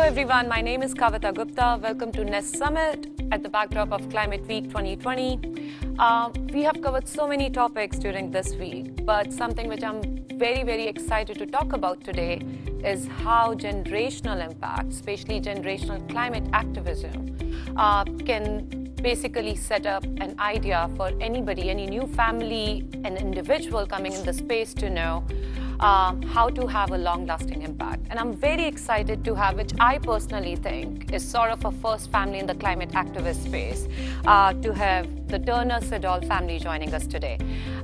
everyone, my name is Kavita Gupta. Welcome to Nest Summit at the backdrop of Climate Week 2020. We have covered so many topics during this week, but something which I'm very excited to talk about today is how generational impact, especially generational climate activism, can basically set up an idea for anybody, any new family and individual coming in the space to know how to have a long-lasting impact. And I'm very excited to have, which I personally think is sort of a first family in the climate activist space, to have the Turner Seydel family joining us today.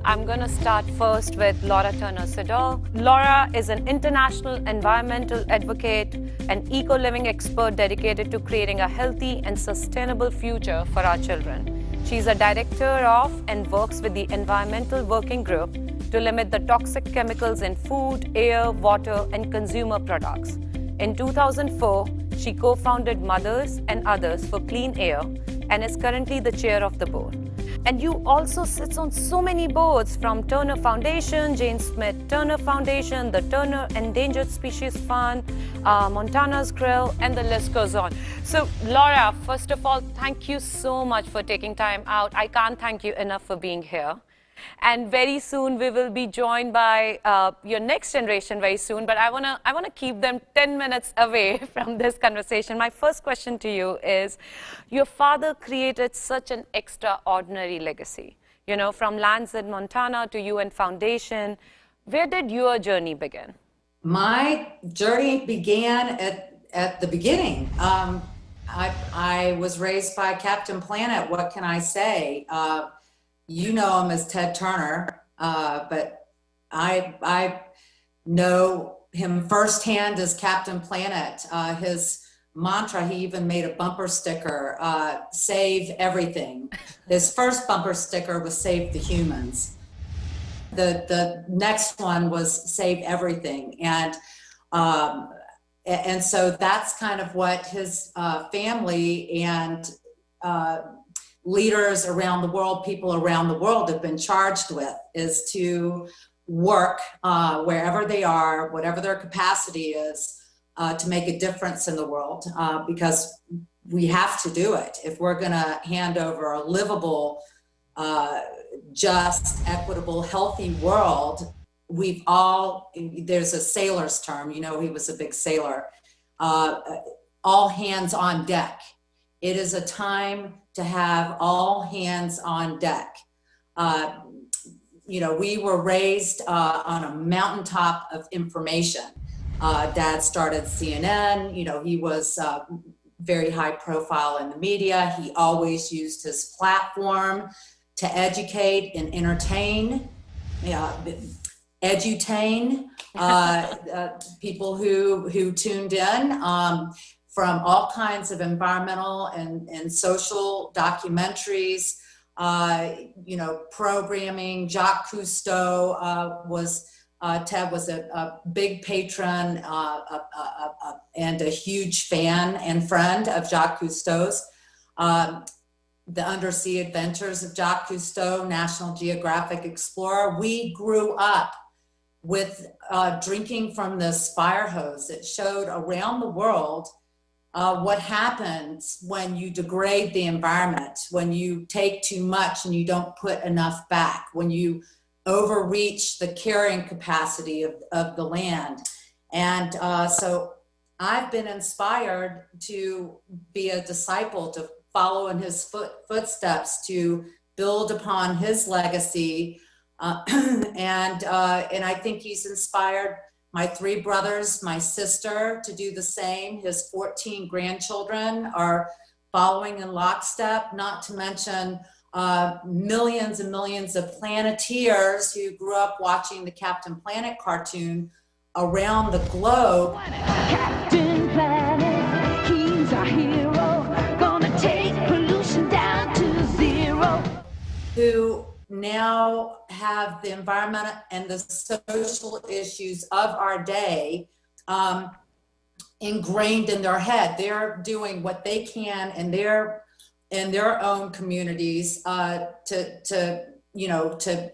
I'm going to start first with Laura Turner Seydel. Laura is an international environmental advocate and eco-living expert dedicated to creating a healthy and sustainable future for our children. She's a director of and works with the Environmental Working Group to limit the toxic chemicals in food, air, water, and consumer products. In 2004, she co-founded Mothers and Others for Clean Air and is currently the chair of the board. And you also sit on so many boards, from Turner Foundation, Jane Smith Turner Foundation, the Turner Endangered Species Fund, Montana's Grill, and the list goes on. So Laura, first of all, thank you so much for taking time out. I can't thank you enough for being here. And very soon we will be joined by your next generation very soon, but I wanna keep them 10 minutes away from this conversation. My first question to you is, your father created such an extraordinary legacy, you know, from lands in Montana to UN Foundation. Where did your journey begin? My journey began at the beginning. I was raised by Captain Planet. What can I say? You know him as Ted Turner, but I know him firsthand as Captain Planet. His mantra, he even made a bumper sticker, save everything. His first bumper sticker was save the humans. The next one was save everything. And so that's kind of what his family and leaders around the world, people around the world have been charged with, is to work wherever they are, whatever their capacity is, to make a difference in the world, because we have to do it. If we're gonna hand over a livable, just, equitable, healthy world, there's a sailor's term, you know, he was a big sailor, all hands on deck. It is a time to have all hands on deck. You know, we were raised on a mountaintop of information. Dad started CNN, you know, he was very high profile in the media. He always used his platform to educate and entertain, edutain people who tuned in. From all kinds of environmental and social documentaries, you know, programming. Jacques Cousteau Ted was a big patron and a huge fan and friend of Jacques Cousteau's. The Undersea Adventures of Jacques Cousteau, National Geographic Explorer. We grew up with drinking from this fire hose that showed around the world what happens when you degrade the environment, when you take too much and you don't put enough back, when you overreach the carrying capacity of the land. And so I've been inspired to be a disciple, to follow in his footsteps, to build upon his legacy. And I think he's inspired my 3 brothers, my sister, to do the same. His 14 grandchildren are following in lockstep, not to mention millions and millions of Planeteers who grew up watching the Captain Planet cartoon around the globe. Captain Planet, he's our hero, gonna take pollution down to 0. Who now have the environment and the social issues of our day ingrained in their head. They're doing what they can in their own communities to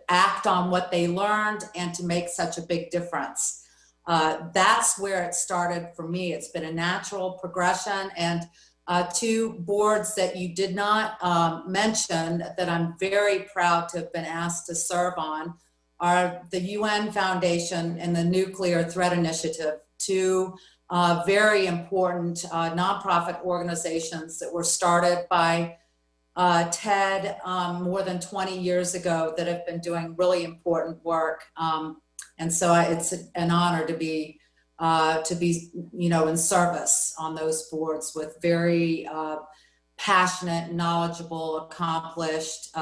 act on what they learned and to make such a big difference. that's where it started for me. It's been a natural progression. And two boards that you did not mention that I'm very proud to have been asked to serve on are the UN Foundation and the Nuclear Threat Initiative, two very important nonprofit organizations that were started by TED more than 20 years ago that have been doing really important work. And so it's an honor to be in service on those boards with very passionate, knowledgeable, accomplished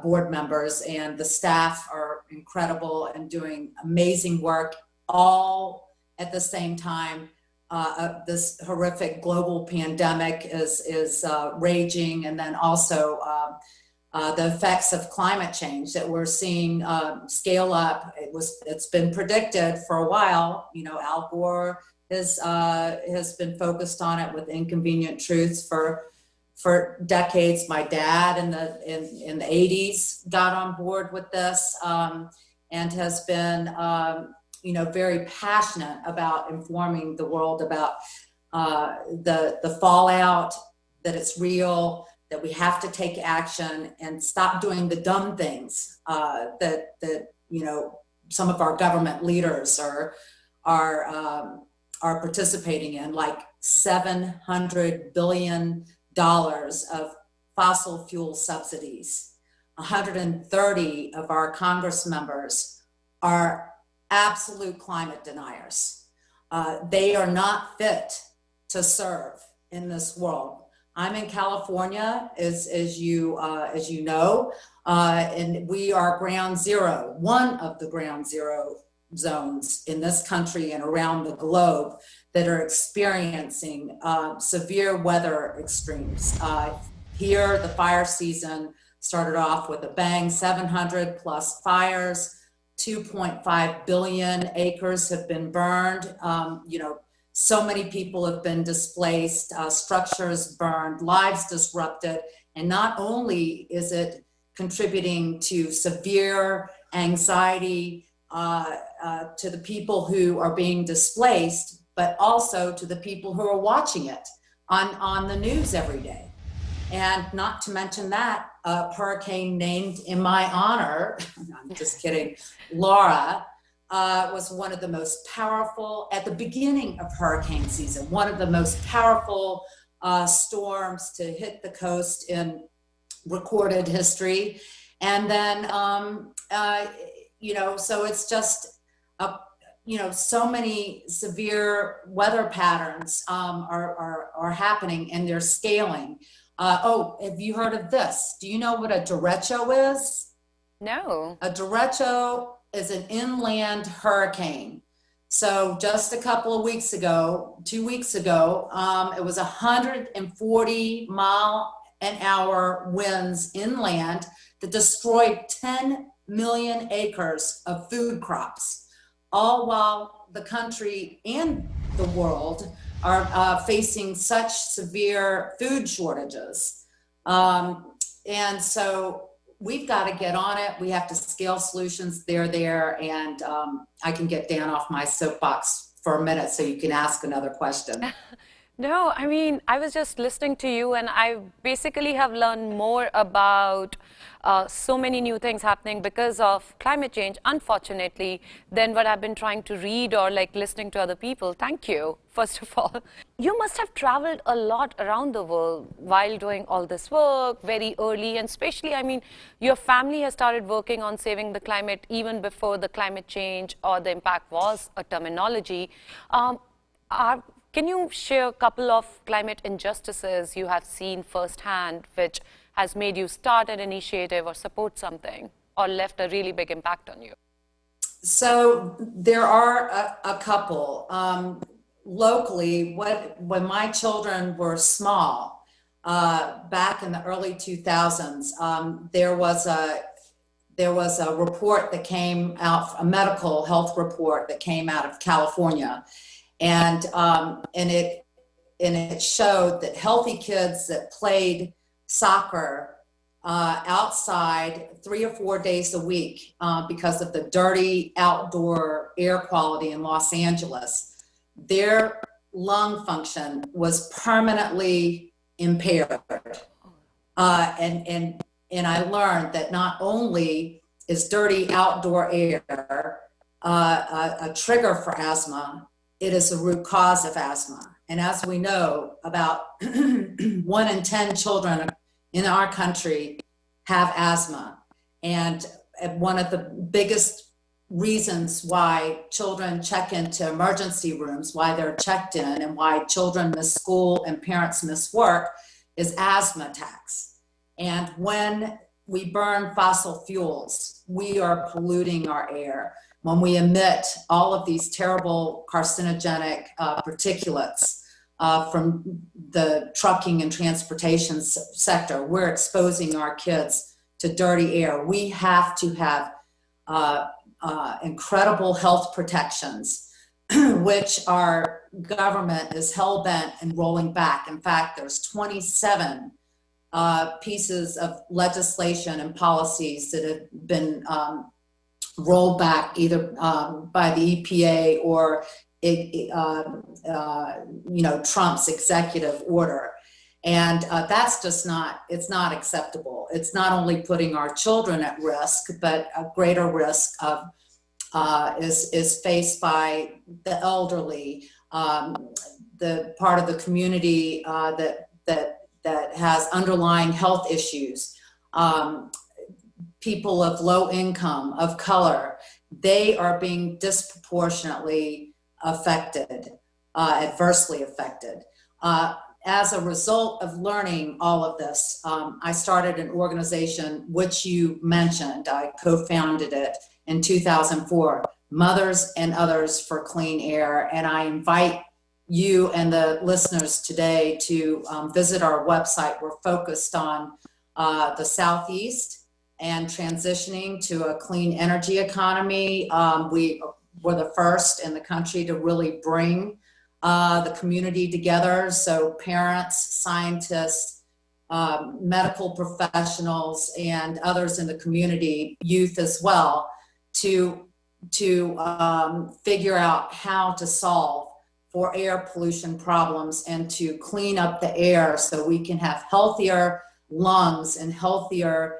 board members, and the staff are incredible and doing amazing work, all at the same time. This horrific global pandemic is raging, and then also the effects of climate change that we're seeing scale up. It's been predicted for a while. Al Gore has been focused on it with Inconvenient Truths for decades. My dad in the 80s got on board with this and has been very passionate about informing the world about the fallout, that it's real, that we have to take action and stop doing the dumb things that some of our government leaders are participating in, like $700 billion of fossil fuel subsidies. 130 of our Congress members are absolute climate deniers. They are not fit to serve in this world. I'm in California, as you know, and we are ground zero, one of the ground zero zones in this country and around the globe that are experiencing severe weather extremes. Here, the fire season started off with a bang, 700 plus fires, 2.5 billion acres have been burned. So many people have been displaced, structures burned, lives disrupted. And not only is it contributing to severe anxiety to the people who are being displaced, but also to the people who are watching it on the news every day. And not to mention that hurricane named in my honor, I'm just kidding, Laura, was one of the most powerful, at the beginning of hurricane season, one of the most powerful storms to hit the coast in recorded history. And then, so it's just, so many severe weather patterns are happening, and they're scaling. Have you heard of this? Do you know what a derecho is? No. A derecho is an inland hurricane. So just a couple of weeks ago, 2 weeks ago, it was 140 mile-an-hour winds inland that destroyed 10 million acres of food crops, all while the country and the world are facing such severe food shortages. And so we've got to get on it. We have to scale solutions. They're there. And I can get down off my soapbox for a minute so you can ask another question. No, I mean, I was just listening to you, and I basically have learned more about so many new things happening because of climate change, unfortunately, than what I've been trying to read or like listening to other people. Thank you, first of all. You must have traveled a lot around the world while doing all this work very early, and especially, I mean, your family has started working on saving the climate even before the climate change or the impact was a terminology. Can you share a couple of climate injustices you have seen firsthand, which has made you start an initiative or support something or left a really big impact on you? So there are a couple. Locally, when my children were small, back in the early 2000s, there was a report that came out, a medical health report that came out of California. And it showed that healthy kids that played soccer outside 3 or 4 days a week because of the dirty outdoor air quality in Los Angeles, their lung function was permanently impaired. And I learned that not only is dirty outdoor air a trigger for asthma, it is a root cause of asthma. And as we know, about 1 in 10 children in our country have asthma. And one of the biggest reasons why children check into emergency rooms, why they're checked in, and why children miss school and parents miss work is asthma attacks. And when we burn fossil fuels, we are polluting our air. When we emit all of these terrible carcinogenic particulates from the trucking and transportation sector, we're exposing our kids to dirty air. We have to have incredible health protections, which our government is hell-bent in rolling back. In fact, there's 27 pieces of legislation and policies that have been rolled back either by the EPA or Trump's executive order. And that's just it's not acceptable. It's not only putting our children at risk, but a greater risk of is faced by the elderly, the part of the community that has underlying health issues, people of low income, of color. They are being disproportionately affected, adversely affected. As a result of learning all of this, I started an organization which you mentioned. I co-founded it in 2004, Mothers and Others for Clean Air. And I invite you and the listeners today to visit our website. We're focused on the Southeast and transitioning to a clean energy economy. We were the first in the country to really bring the community together. So parents, scientists, medical professionals, and others in the community, youth as well, to figure out how to solve for air pollution problems and to clean up the air so we can have healthier lungs and healthier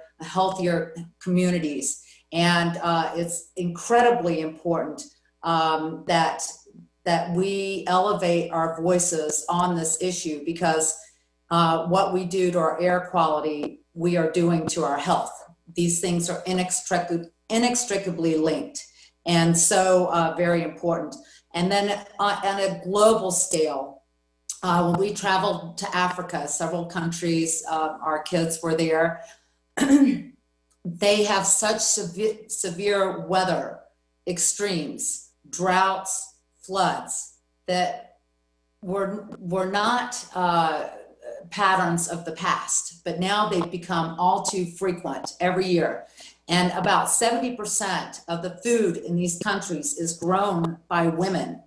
communities. And it's incredibly important that we elevate our voices on this issue, because what we do to our air quality, we are doing to our health. These things are inextricably linked, and so very important. And then on a global scale, when we traveled to Africa, several countries, our kids were there, they have such severe weather extremes, droughts, floods, that were not patterns of the past, but now they've become all too frequent every year. And about 70% of the food in these countries is grown by women.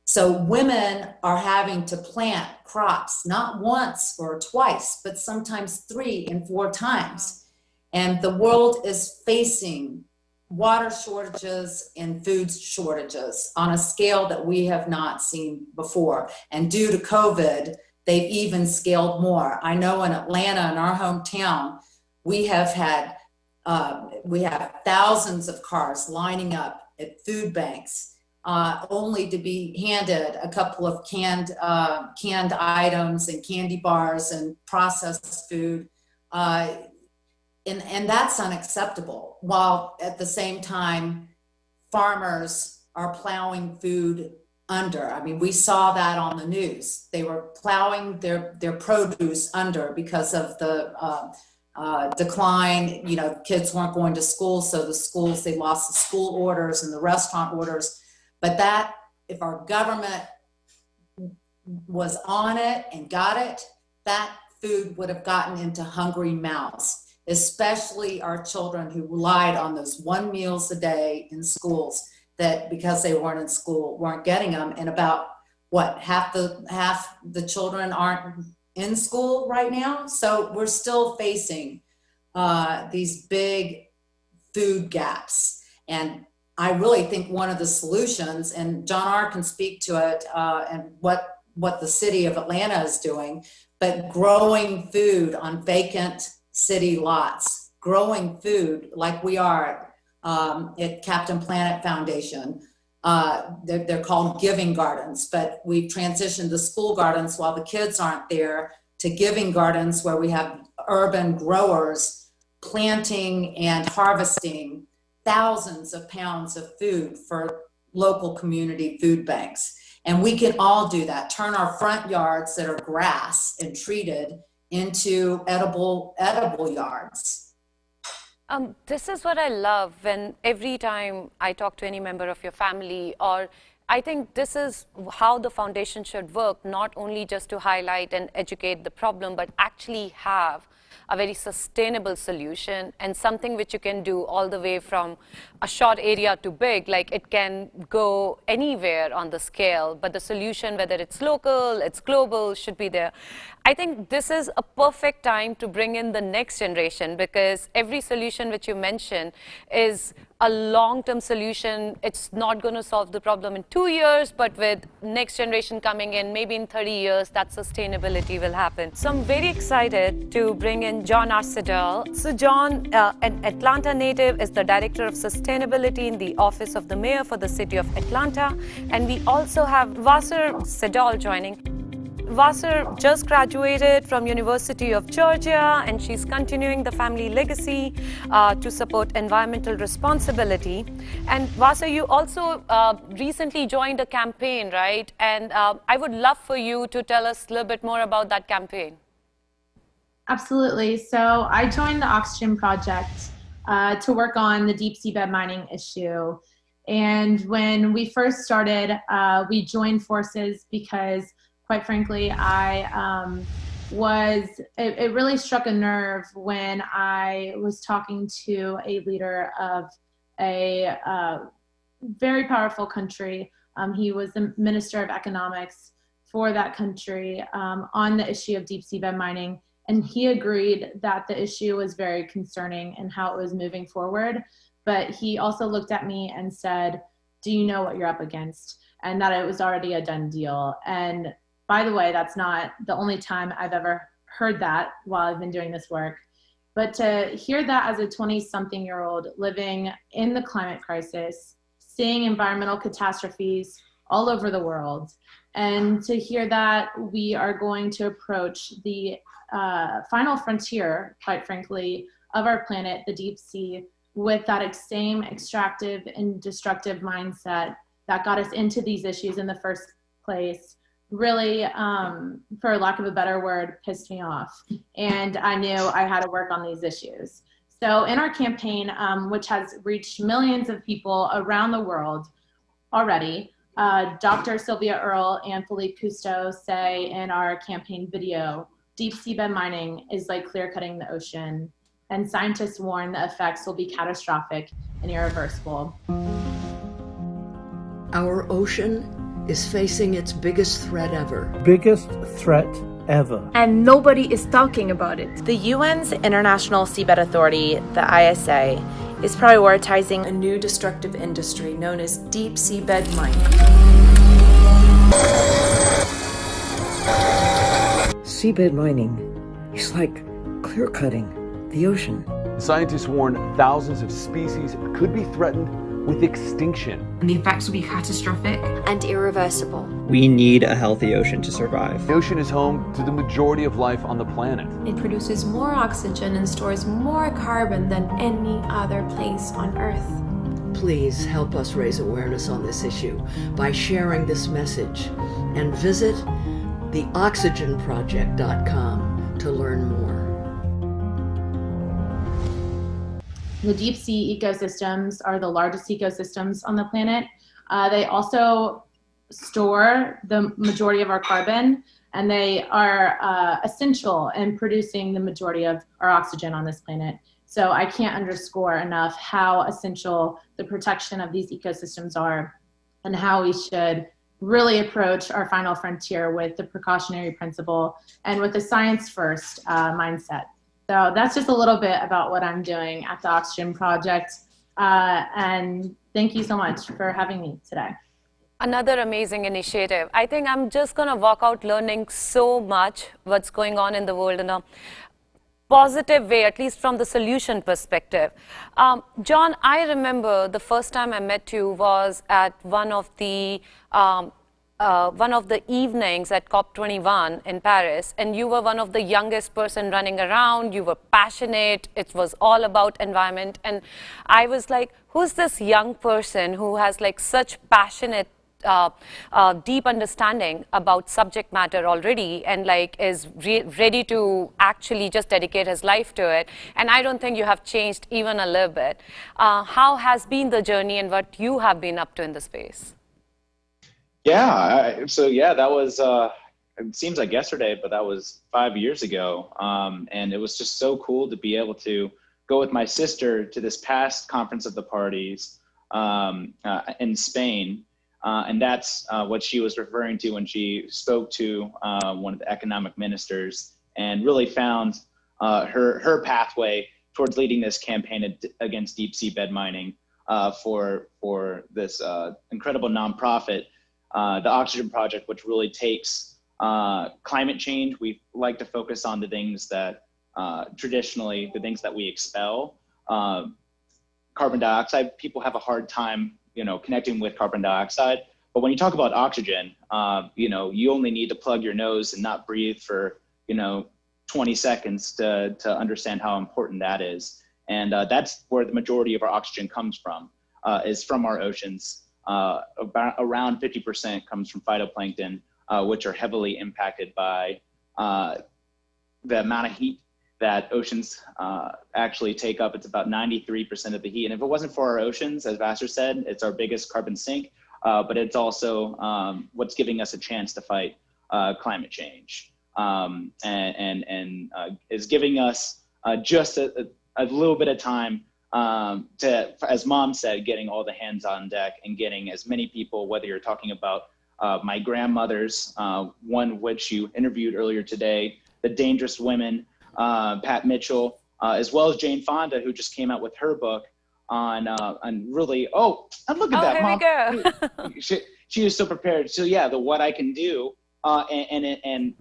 So women are having to plant crops, not once or twice, but sometimes 3 and 4 times. And the world is facing water shortages and food shortages on a scale that we have not seen before. And due to COVID, they've even scaled more. I know in Atlanta, in our hometown, we have thousands of cars lining up at food banks, only to be handed a couple of canned items and candy bars and processed food. And that's unacceptable, while at the same time, farmers are plowing food under. I mean, we saw that on the news. They were plowing their produce under because of the decline. Kids weren't going to school, so they lost the school orders and the restaurant orders. But that, if our government was on it and got it, that food would have gotten into hungry mouths, especially our children who relied on those 1 meals a day in schools, that because they weren't in school, weren't getting them. And about half the children aren't in school right now. So we're still facing these big food gaps. And I really think one of the solutions, and John R. can speak to it, and what the city of Atlanta is doing, but growing food on vacant city lots, growing food like we are at Captain Planet Foundation. They're called giving gardens, but we've transitioned the school gardens while the kids aren't there to giving gardens where we have urban growers planting and harvesting thousands of pounds of food for local community food banks. And we can all do that, turn our front yards that are grass and treated into edible yards. This is what I love when every time I talk to any member of your family, or I think this is how the foundation should work, not only just to highlight and educate the problem, but actually have a very sustainable solution and something which you can do all the way from a short area to big. Like it can go anywhere on the scale, but the solution, whether it's local, it's global, should be there. I think this is a perfect time to bring in the next generation, because every solution which you mentioned is a long-term solution. It's not going to solve the problem in 2 years, but with next generation coming in, maybe in 30 years, that sustainability will happen. So I'm very excited to bring in John R. Seydel. So John, an Atlanta native, is the Director of Sustainability in the Office of the Mayor for the City of Atlanta. And we also have Laura Seydel joining. Vassar just graduated from University of Georgia, and she's continuing the family legacy to support environmental responsibility. And Vassar, you also recently joined a campaign, right? And I would love for you to tell us a little bit more about that campaign. Absolutely. So I joined the Oxygen Project to work on the deep seabed mining issue. And when we first started, we joined forces because, quite frankly, it really struck a nerve when I was talking to a leader of a very powerful country. He was the Minister of Economics for that country on the issue of deep seabed mining. And he agreed that the issue was very concerning and how it was moving forward. But he also looked at me and said, "Do you know what you're up against?" And that it was already a done deal. And by the way, that's not the only time I've ever heard that while I've been doing this work. But to hear that as a 20-something-year-old living in the climate crisis, seeing environmental catastrophes all over the world, and to hear that we are going to approach the final frontier, quite frankly, of our planet, the deep sea, with that same extractive and destructive mindset that got us into these issues in the first place, really, for lack of a better word, pissed me off. And I knew I had to work on these issues. So in our campaign, which has reached millions of people around the world already, Dr. Sylvia Earle and Philippe Cousteau say in our campaign video, deep seabed mining is like clear cutting the ocean, and scientists warn the effects will be catastrophic and irreversible. Our ocean is facing its biggest threat ever. Biggest threat ever. And nobody is talking about it. The UN's International Seabed Authority, the ISA, is prioritizing a new destructive industry known as deep seabed mining. Seabed mining is like clear cutting the ocean. Scientists warn thousands of species could be threatened with extinction. And the effects will be catastrophic and irreversible. We need a healthy ocean to survive. The ocean is home to the majority of life on the planet. It produces more oxygen and stores more carbon than any other place on Earth. Please help us raise awareness on this issue by sharing this message, and visit theoxygenproject.com to learn more. The deep sea ecosystems are the largest ecosystems on the planet. They also store the majority of our carbon, and they are essential in producing the majority of our oxygen on this planet. So I can't underscore enough how essential the protection of these ecosystems are, and how we should really approach our final frontier with the precautionary principle and with a science-first mindset. So that's just a little bit about what I'm doing at the Oxygen Project. And thank you so much for having me today. Another amazing initiative. I think I'm just going to walk out learning so much what's going on in the world in a positive way, at least from the solution perspective. John, I remember the first time I met you was at one of the evenings at COP21 in Paris, and you were one of the youngest person running around. You were passionate. It was all about environment, and I was like, who's this young person who has like such passionate deep understanding about subject matter already, and like is ready to actually just dedicate his life to it. And I don't think you have changed even a little bit. How has been the journey and what you have been up to in the space? Yeah, that was, it seems like yesterday, but that was 5 years ago. And it was just so cool to be able to go with my sister to this past Conference of the Parties in Spain. And that's what she was referring to when she spoke to one of the economic ministers, and really found her pathway towards leading this campaign against deep seabed mining for this incredible nonprofit, the Oxygen Project, which really takes climate change. We like to focus on the things that traditionally, the things that we expel. Carbon dioxide, people have a hard time connecting with carbon dioxide. But when you talk about oxygen, you only need to plug your nose and not breathe for, 20 seconds to understand how important that is. And that's where the majority of our oxygen comes from, is from our oceans. Around 50% comes from phytoplankton, which are heavily impacted by the amount of heat that oceans actually take up. It's about 93% of the heat. And if it wasn't for our oceans, as Vassar said, it's our biggest carbon sink, but it's also what's giving us a chance to fight climate change, and is giving us just a little bit of time to, as Mom said, getting all the hands on deck and getting as many people, whether you're talking about my grandmothers, one which you interviewed earlier today, the Dangerous Women, Pat Mitchell, as well as Jane Fonda, who just came out with her book on really, and look at that, Mom. Here we go. She is so prepared. So yeah, the What I Can Do, and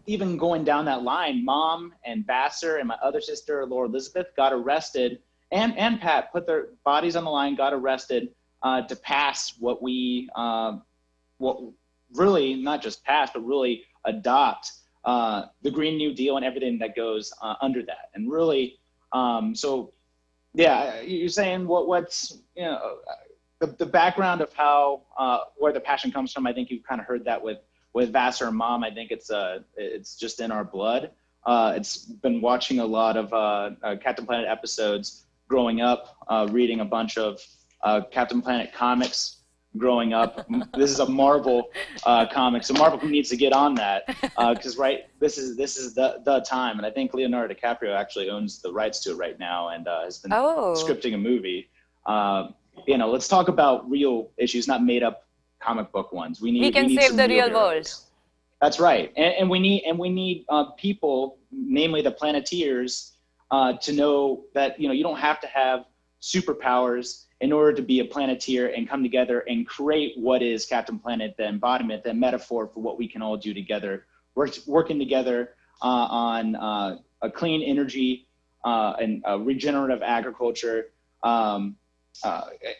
even going down that line, Mom and Vassar and my other sister, Laura Elizabeth, got arrested, and Pat put their bodies on the line, got arrested to pass what really, not just pass, but really adopt the Green New Deal and everything that goes under that. And really, so yeah, you're saying what's, the background of how, where the passion comes from. I think you've kind of heard that with Vassar and Mom. I think it's just in our blood. It's been watching a lot of Captain Planet episodes growing up, reading a bunch of Captain Planet comics growing up. This is a Marvel comic, so Marvel needs to get on that, because this is the time. And I think Leonardo DiCaprio actually owns the rights to it right now, and has been scripting a movie. Let's talk about real issues, not made up comic book ones. We can save the real world. That's right, and we need people, namely the Planeteers, to know that you don't have to have superpowers in order to be a Planeteer and come together and create what is Captain Planet, the embodiment, the metaphor for what we can all do together, working together on a clean energy and regenerative agriculture,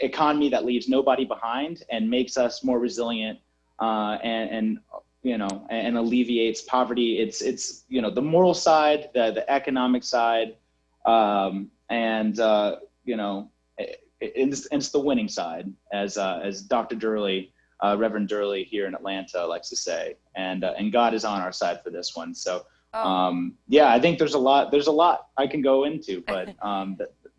economy that leaves nobody behind and makes us more resilient, and alleviates poverty. It's the moral side, the economic side, it's the winning side, as Dr. Durley, Reverend Durley here in Atlanta likes to say, and God is on our side for this one. So I think there's a lot I can go into, but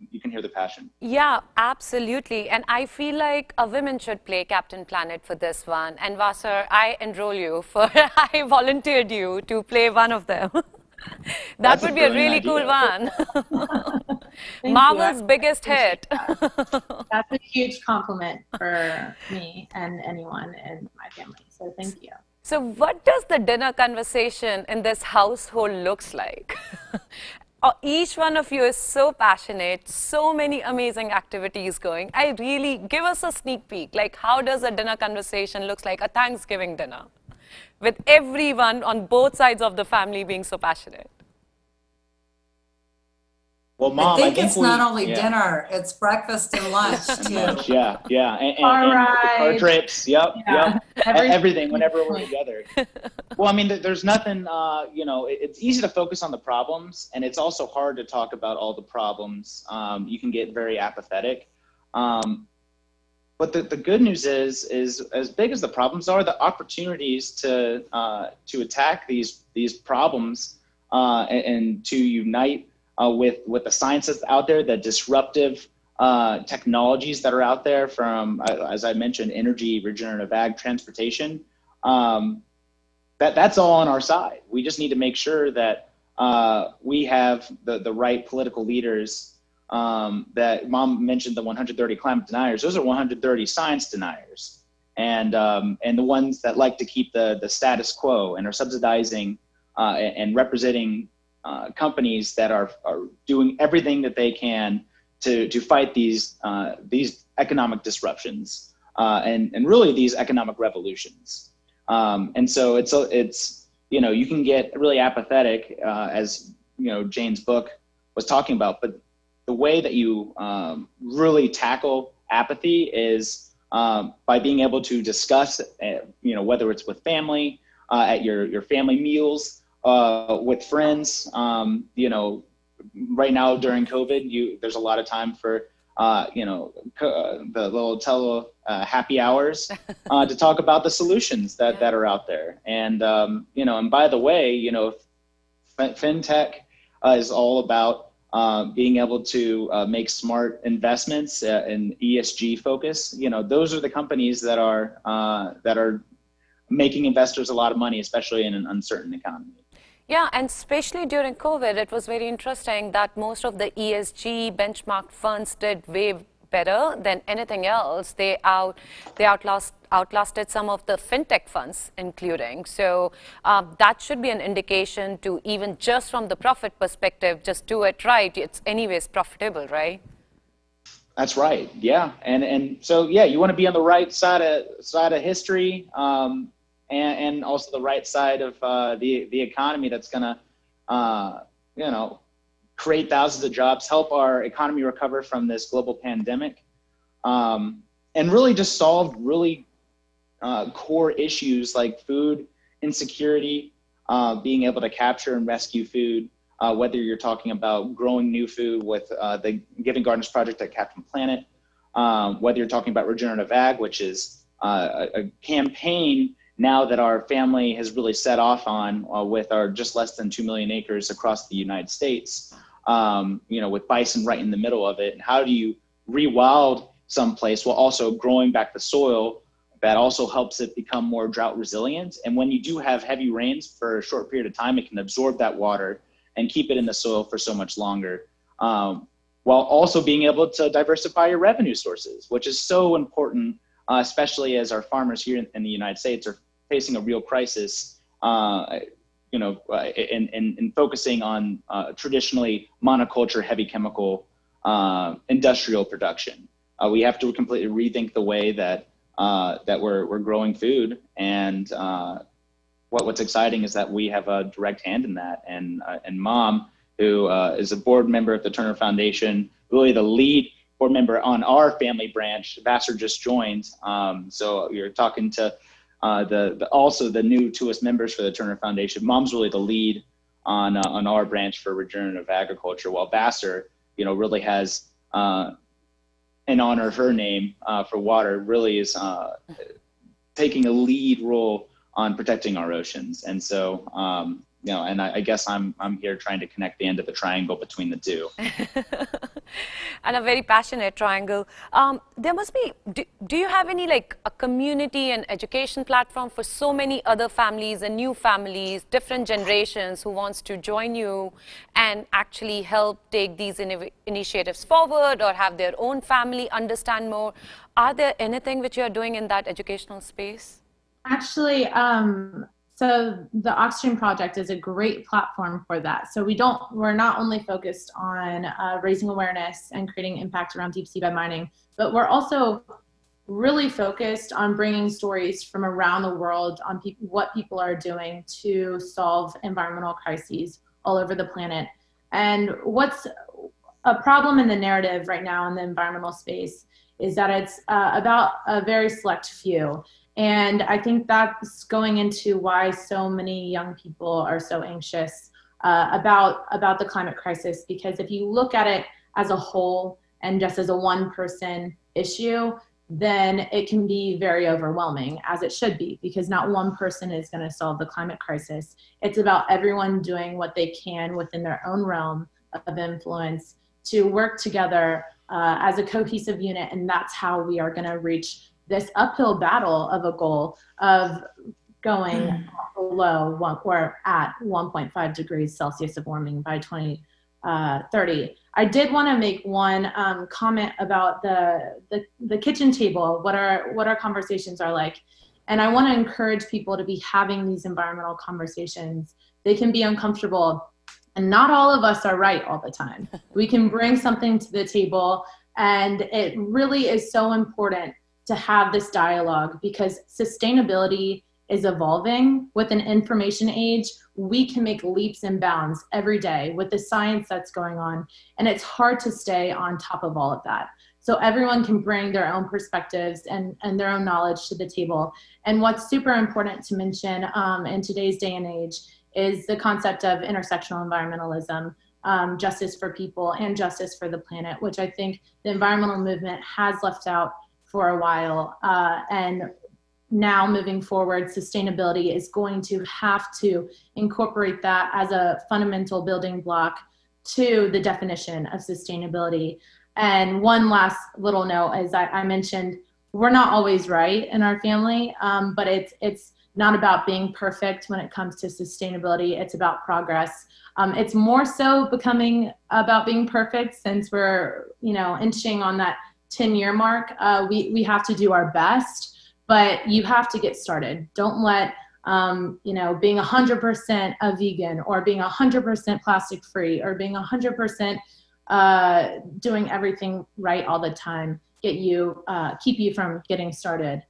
you can hear the passion. Yeah, absolutely. And I feel like a women should play Captain Planet for this one. And Vassar, I enroll you I volunteered you to play one of them. That would be a really cool one. Marvel's biggest hit. That's a huge compliment for me and anyone in my family. So thank you. So what does the dinner conversation in this household looks like? Each one of you is so passionate, so many amazing activities going. Give us a sneak peek. Like, how does a dinner conversation looks like, a Thanksgiving dinner, with everyone on both sides of the family being so passionate? Well, Mom, I think it's not only dinner, it's breakfast and lunch too. Lunch, yeah. And right. car trips, yep. Everything whenever we're point. together. Well, I mean, there's nothing, it's easy to focus on the problems, and it's also hard to talk about all the problems. You can get very apathetic. But the good news is as big as the problems are, the opportunities to attack these problems and to unite with the science that's out there, the disruptive technologies that are out there from, as I mentioned, energy, regenerative ag, transportation, that's all on our side. We just need to make sure that we have the right political leaders. That Mom mentioned, the 130 climate deniers. Those are 130 science deniers, and the ones that like to keep the status quo and are subsidizing and representing companies that are doing everything that they can to fight these economic disruptions and really these economic revolutions. And so it's you can get really apathetic, as Jane's book was talking about, but the way that you really tackle apathy is by being able to discuss, whether it's with family, at your family meals, with friends. Right now during COVID, there's a lot of time for the little happy hours to talk about the solutions that are out there. And and by the way, fintech is all about being able to make smart investments and ESG focus. Those are the companies that are making investors a lot of money, especially in an uncertain economy. Yeah, and especially during COVID, it was very interesting that most of the ESG benchmark funds did way better than anything else. They outlasted some of the fintech funds, including. So that should be an indication to, even just from the profit perspective, just do it right. It's anyways profitable, right? That's right. Yeah, and so you want to be on the right side of history. And also the right side of the economy that's going to, create thousands of jobs, help our economy recover from this global pandemic, and really just solve really core issues like food insecurity, being able to capture and rescue food, whether you're talking about growing new food with the Giving Gardens project at Capitan Planet, whether you're talking about regenerative ag, which is a campaign now that our family has really set off on with our just less than 2 million acres across the United States, with bison right in the middle of it. And how do you rewild someplace while also growing back the soil that also helps it become more drought resilient? And when you do have heavy rains for a short period of time, it can absorb that water and keep it in the soil for so much longer, while also being able to diversify your revenue sources, which is so important, especially as our farmers here in the United States are facing a real crisis, in focusing on traditionally monoculture, heavy chemical, industrial production. We have to completely rethink the way that we're growing food. And what's exciting is that we have a direct hand in that. And Mom, who is a board member of the Turner Foundation, really the lead board member on our family branch. Vassar just joined. So you're talking to also the new newest members for the Turner Foundation. Mom's really the lead on our branch for regenerative agriculture, while Vassar, really has, in honor of her name, for water, really is taking a lead role on protecting our oceans. And so, and I guess I'm here trying to connect the end of the triangle between the two. And a very passionate triangle. There must be, do you have any a community and education platform for so many other families and new families, different generations who wants to join you and actually help take these initiatives forward or have their own family understand more? Are there anything which you are doing in that educational space? Actually, so the Oxygen Project is a great platform for that. So we're not only focused on raising awareness and creating impact around deep seabed mining, but we're also really focused on bringing stories from around the world on what people are doing to solve environmental crises all over the planet. And what's a problem in the narrative right now in the environmental space is that it's about a very select few. And I think that's going into why so many young people are so anxious about the climate crisis, because if you look at it as a whole and just as a one-person issue, then it can be very overwhelming, as it should be, because not one person is going to solve the climate crisis. It's about everyone doing what they can within their own realm of influence to work together as a cohesive unit, and that's how we are going to reach this uphill battle of a goal of going below or at 1.5 degrees Celsius of warming by 2030. I did want to make one comment about the kitchen table, what our conversations are like. And I want to encourage people to be having these environmental conversations. They can be uncomfortable, and not all of us are right all the time. We can bring something to the table, and it really is so important to have this dialogue, because sustainability is evolving. With an information age, we can make leaps and bounds every day with the science that's going on, and it's hard to stay on top of all of that. So everyone can bring their own perspectives and their own knowledge to the table. And what's super important to mention in today's day and age is the concept of intersectional environmentalism, justice for people and justice for the planet, which I think the environmental movement has left out for a while. And now moving forward, sustainability is going to have to incorporate that as a fundamental building block to the definition of sustainability. And one last little note, as I mentioned, we're not always right in our family, but it's not about being perfect when it comes to sustainability. It's about progress. It's more so becoming about being perfect since we're, inching on that 10-year mark. We have to do our best, but you have to get started. Don't let, being 100% a vegan or being 100% plastic free or being 100% doing everything right all the time keep you from getting started.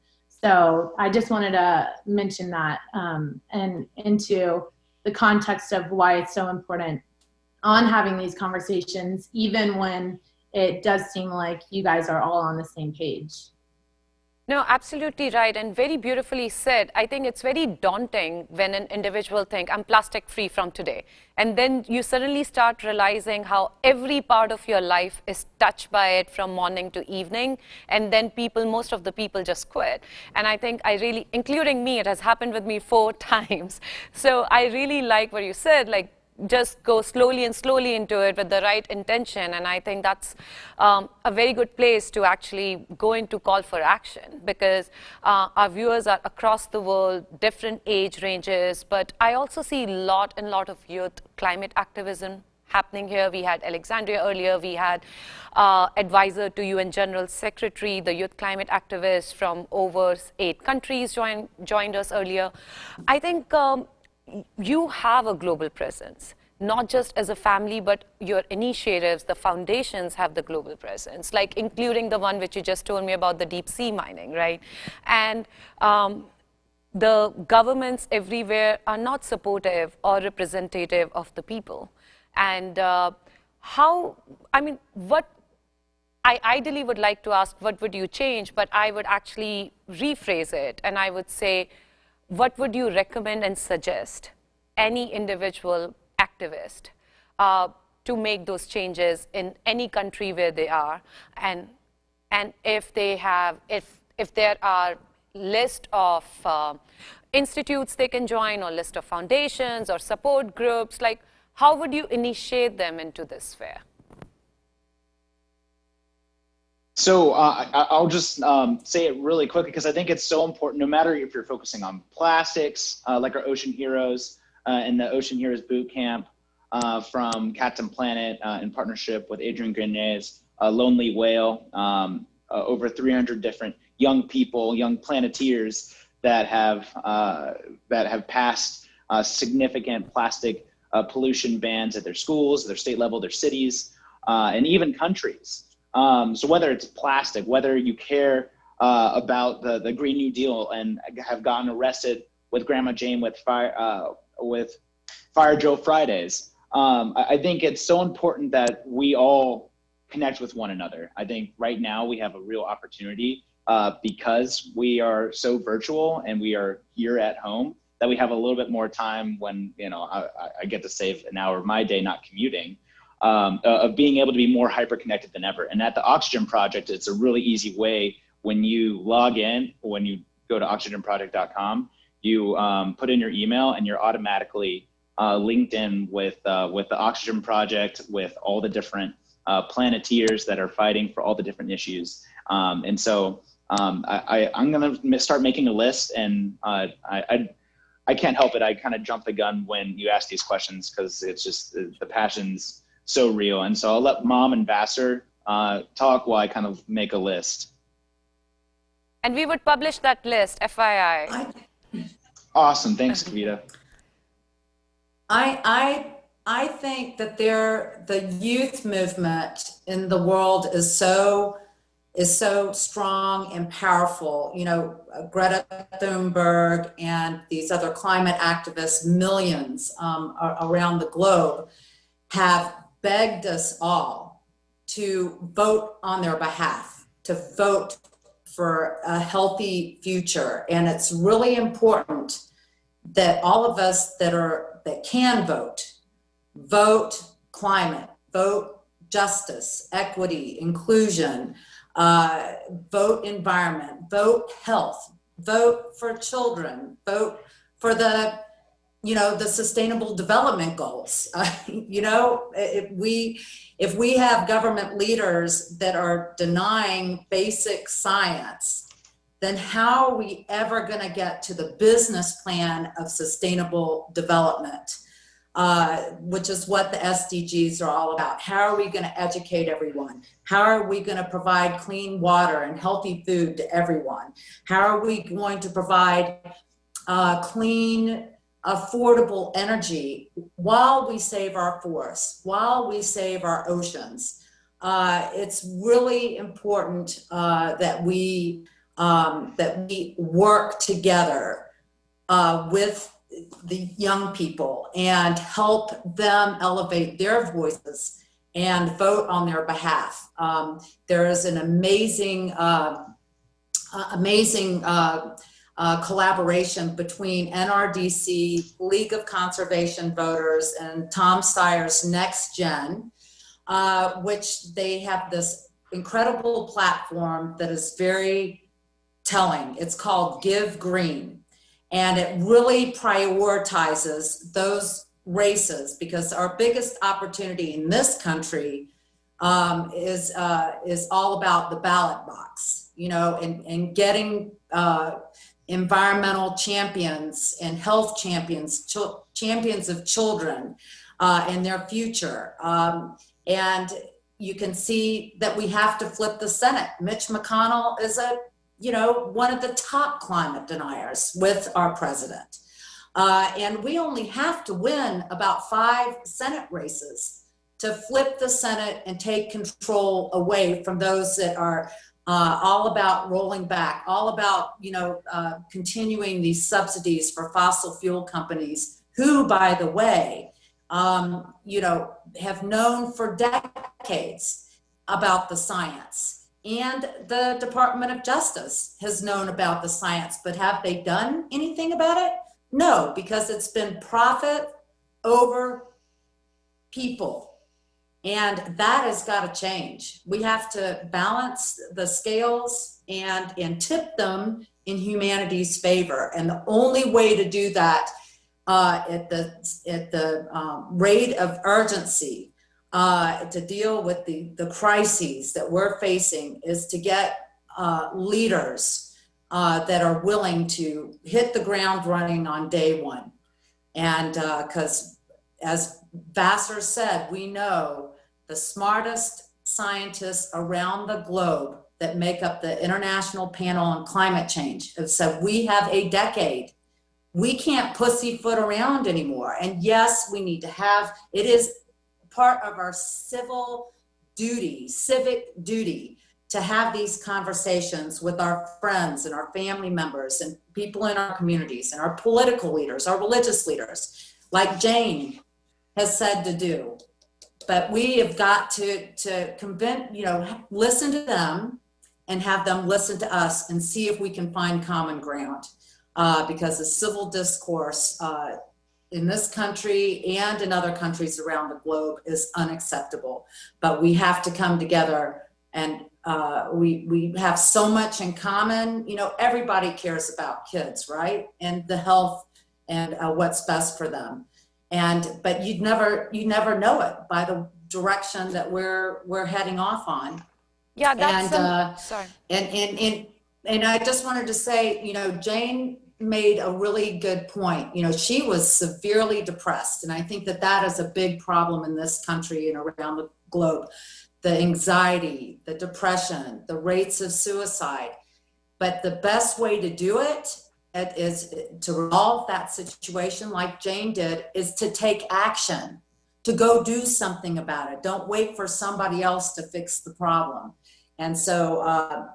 So I just wanted to mention that and into the context of why it's so important on having these conversations, even when it does seem like you guys are all on the same page. No, absolutely right, and very beautifully said. I think it's very daunting when an individual thinks, I'm plastic free from today. And then you suddenly start realizing how every part of your life is touched by it from morning to evening. And then most of the people just quit. And I think including me, it has happened with me 4 times. So I really like what you said, just go slowly into it with the right intention. And I think that's a very good place to actually go into call for action, because our viewers are across the world, different age ranges, but I also see a lot of youth climate activism happening here. We had Alexandria earlier, we had advisor to UN General Secretary, the youth climate activists from over 8 countries joined us earlier. I think you have a global presence, not just as a family, but your initiatives, the foundations have the global presence, including the one which you just told me about, the deep sea mining, right? And the governments everywhere are not supportive or representative of the people. And what I ideally would like to ask, what would you change? But I would actually rephrase it, and I would say, what would you recommend and suggest any individual activist to make those changes in any country where they are? And if there are list of institutes they can join, or list of foundations or support groups, how would you initiate them into this sphere? So I'll just say it really quickly, because I think it's so important, no matter if you're focusing on plastics, like our Ocean Heroes and the Ocean Heroes Boot Camp from Capitan Planet in partnership with Adrian Grenier's Lonely Whale, over 300 different young people, young planeteers that have passed significant plastic pollution bans at their schools, their state level, their cities, and even countries. So whether it's plastic, whether you care about the Green New Deal and have gotten arrested with Grandma Jane with Fire Joe Fridays, I think it's so important that we all connect with one another. I think right now we have a real opportunity because we are so virtual and we are here at home, that we have a little bit more time when, I get to save an hour of my day not commuting, of being able to be more hyper-connected than ever. And at the Oxygen Project, it's a really easy way. When you log in, when you go to oxygenproject.com, you put in your email and you're automatically linked in with the Oxygen Project, with all the different planeteers that are fighting for all the different issues. And so I'm gonna start making a list, and I can't help it. I kind of jump the gun when you ask these questions because it's just the passion's so real. And so I'll let Mom and Vassar talk while I kind of make a list. And we would publish that list, FYI. Awesome, thanks, Kavita. I think that the youth movement in the world is so strong and powerful. Greta Thunberg and these other climate activists, millions around the globe, have begged us all to vote on their behalf, to vote for a healthy future. And it's really important that all of us that can vote climate, vote justice, equity, inclusion, vote environment, vote health, vote for children, vote for the sustainable development goals. If we have government leaders that are denying basic science, then how are we ever going to get to the business plan of sustainable development, which is what the SDGs are all about? How are we going to educate everyone? How are we going to provide clean water and healthy food to everyone? How are we going to provide clean, affordable energy while we save our forests, while we save our oceans? It's really important that we work together with the young people and help them elevate their voices and vote on their behalf. There is an amazing collaboration between NRDC, League of Conservation Voters, and Tom Steyer's Next Gen, which they have this incredible platform that is very telling. It's called Give Green. And it really prioritizes those races, because our biggest opportunity in this country is all about the ballot box, and getting environmental champions and health champions, champions of children and their future. And you can see that we have to flip the Senate. Mitch McConnell is one of the top climate deniers with our president. And we only have to win about 5 Senate races to flip the Senate and take control away from those that are all about rolling back, all about, continuing these subsidies for fossil fuel companies who, by the way, have known for decades about the science. And the Department of Justice has known about the science, but have they done anything about it? No, because it's been profit over people. And that has got to change. We have to balance the scales and tip them in humanity's favor. And the only way to do that at the rate of urgency to deal with the crises that we're facing is to get leaders that are willing to hit the ground running on day one. And because as Vassar said, we know the smartest scientists around the globe, that make up the International Panel on Climate Change have said we have a decade. We can't pussyfoot around anymore. And yes, we need to have, it is part of our civic duty to have these conversations with our friends and our family members and people in our communities and our political leaders, our religious leaders, like Jane has said to do. But we have got to convince, listen to them and have them listen to us and see if we can find common ground. Because the civil discourse in this country and in other countries around the globe is unacceptable. But we have to come together, and we have so much in common. Everybody cares about kids, right? And the health and what's best for them. But you never know it by the direction that we're heading off on. Yeah, that's sorry. And I just wanted to say, Jane made a really good point. She was severely depressed. And I think that is a big problem in this country and around the globe. The anxiety, the depression, the rates of suicide. But the best way to do it is to resolve that situation like Jane did, is to take action, to go do something about it. Don't wait for somebody else to fix the problem. And so,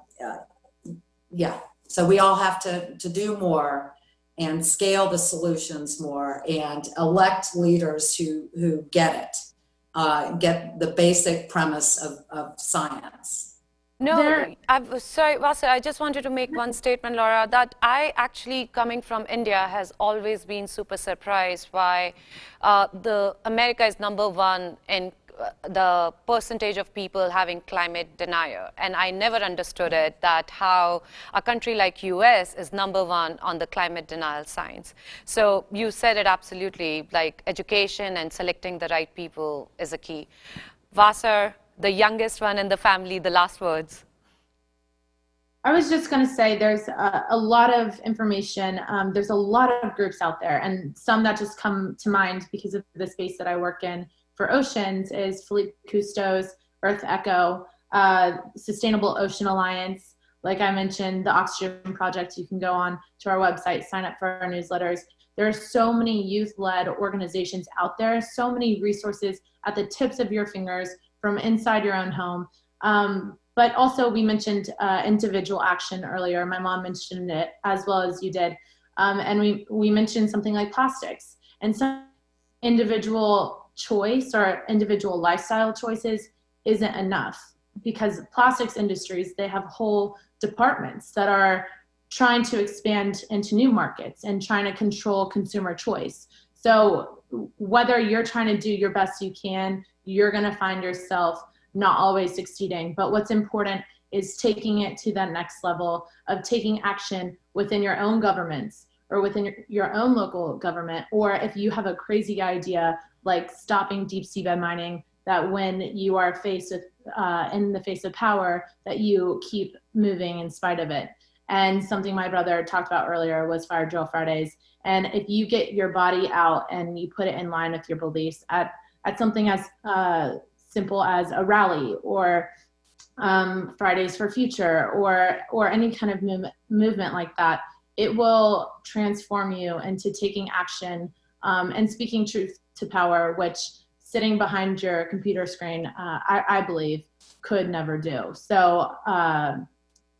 so we all have to do more and scale the solutions more and elect leaders who get it, get the basic premise of science. No, I'm sorry, Vasa, I just wanted to make one statement, Laura, that I actually, coming from India, has always been super surprised by America is #1 in the percentage of people having climate denial. And I never understood it, that how a country like US is #1 on the climate denial science. So you said it absolutely, like education and selecting the right people is a key. Vasa, the youngest one in the family, the last words. I was just going to say there's a lot of information. There's a lot of groups out there, and some that just come to mind because of the space that I work in for oceans is Philippe Cousteau's Earth Echo, Sustainable Ocean Alliance. Like I mentioned, the Oxygen Project, you can go on to our website, sign up for our newsletters. There are so many youth-led organizations out there, so many resources at the tips of your fingers from inside your own home. But also we mentioned individual action earlier. My mom mentioned it as well as you did. And we mentioned something like plastics. And some individual choice or individual lifestyle choices isn't enough, because plastics industries, they have whole departments that are trying to expand into new markets and trying to control consumer choice. So whether you're trying to do your best you can, you're going to find yourself not always succeeding. But what's important is taking it to that next level of taking action within your own governments or within your own local government. Or if you have a crazy idea like stopping deep seabed mining, that when you are faced with in the face of power, that you keep moving in spite of it. And something my brother talked about earlier was Fire Drill Fridays. And if you get your body out and you put it in line with your beliefs at something as simple as a rally or Fridays for Future or any kind of movement like that, it will transform you into taking action and speaking truth to power, which sitting behind your computer screen, I believe, could never do. So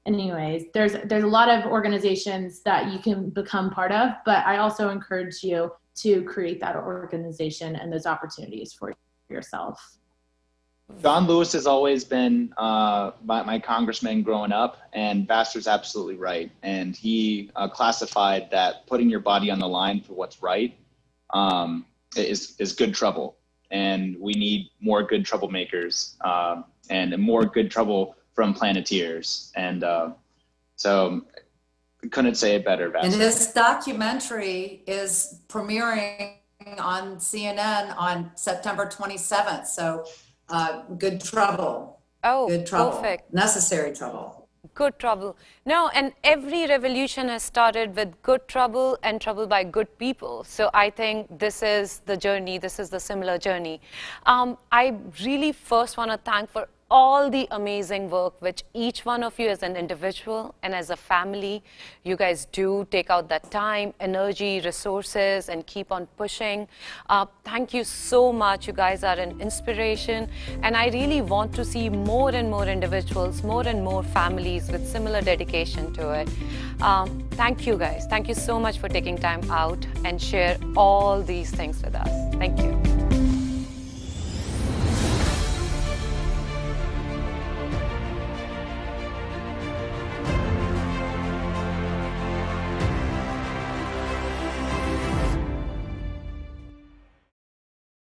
anyways, there's a lot of organizations that you can become part of, but I also encourage you to create that organization and those opportunities for yourself. John Lewis has always been my congressman growing up, and Vassar's absolutely right. And he classified that putting your body on the line for what's right is good trouble. And we need more good troublemakers and more good trouble from Planeteers. And so I couldn't say it better, Vassar. And this documentary is premiering on CNN on September 27th. So good trouble. Oh, good trouble. Perfect. Necessary trouble. Good trouble. No, and every revolution has started with good trouble and trouble by good people. So I think this is the journey, this is the similar journey. I really first want to thank for all the amazing work which each one of you as an individual and as a family, you guys do take out that time, energy, resources, and keep on pushing. Thank you so much. You guys are an inspiration. And I really want to see more and more individuals, more and more families with similar dedication to it. Thank you guys. Thank you so much for taking time out and share all these things with us. Thank you.